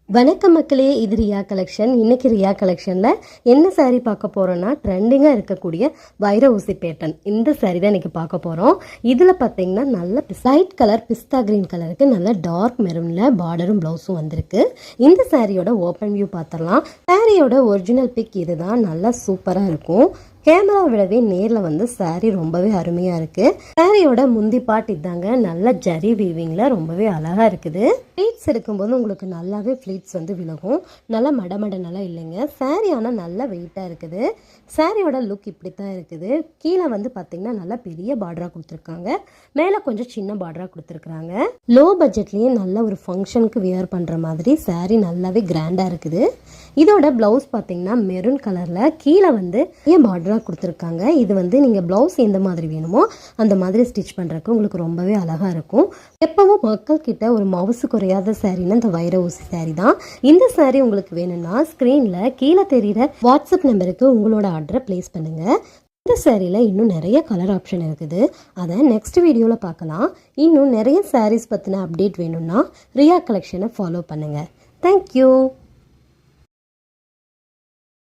வணக்கம் மக்களே, இது ரியா கலெக்ஷன். இன்னைக்கு ரியா கலெக்ஷன்ல என்ன சாரீ பார்க்க போறோம்னா, ட்ரெண்டிங்கா இருக்கக்கூடிய வைர ஊசி பேட்டர்ன். இந்த சாரீ தான் இன்னைக்கு பார்க்க போறோம். இதுல பாத்தீங்கன்னா நல்ல லைட் கலர் பிஸ்தா கிரீன் கலருக்கு நல்ல டார்க் மெரூன்ல பார்டரும் பிளவுஸும் வந்திருக்கு. இந்த சாரியோட ஓப்பன் வியூ பார்த்துடலாம். சாரியோட ஒரிஜினல் பிக் இதுதான். நல்லா சூப்பரா இருக்கும். கேமரா விடவே நேரில் வந்து சாரீ ரொம்பவே அருமையாக இருக்குது. சாரியோட முந்தி பாட் இதாங்க. நல்ல ஜரி வீவிங்கில் ரொம்பவே அழகாக இருக்குது. ஃப்ளீட்ஸ் எடுக்கும்போது உங்களுக்கு நல்லாவே ஃப்ளீட்ஸ் வந்து விலகும். நல்லா மடமடனெல்லாம் இல்லைங்க. சாரீ ஆனால் நல்ல வெயிட்டாக இருக்குது. சாரியோட லுக் இப்படி தான் இருக்குது. கீழே வந்து பார்த்தீங்கன்னா நல்லா பெரிய பார்டராக கொடுத்துருக்காங்க. மேலே கொஞ்சம் சின்ன பார்டராக கொடுத்துருக்குறாங்க. லோ பட்ஜெட்லேயே நல்ல ஒரு ஃபங்க்ஷனுக்கு வியர் பண்ணுற மாதிரி சாரீ நல்லாவே கிராண்டாக இருக்குது. இதோட பிளவுஸ் பார்த்தீங்கன்னா மெரூன் கலரில் கீழே வந்து ஏன் பார்டராக கொடுத்துருக்காங்க. இது வந்து நீங்கள் பிளவுஸ் எந்த மாதிரி வேணுமோ அந்த மாதிரி ஸ்டிச் பண்ணுறதுக்கு உங்களுக்கு ரொம்பவே அழகாக இருக்கும். எப்பவும் மக்கள் கிட்ட ஒரு மவுசு குறையாத சாரீன்னா இந்த வைர ஊசி சாரீ தான். இந்த சாரீ உங்களுக்கு வேணும்னா ஸ்க்ரீனில் கீழே தெரிகிற வாட்ஸ்அப் நம்பருக்கு உங்களோட ஆர்டரை பிளேஸ் பண்ணுங்கள். இந்த சாரியில் இன்னும் நிறைய கலர் ஆப்ஷன் இருக்குது. அதை நெக்ஸ்ட் வீடியோவில் பார்க்கலாம். இன்னும் நிறைய சாரீஸ் பற்றின அப்டேட் வேணும்னா ரியா கலெக்ஷனை ஃபாலோ பண்ணுங்கள். தேங்க்யூ.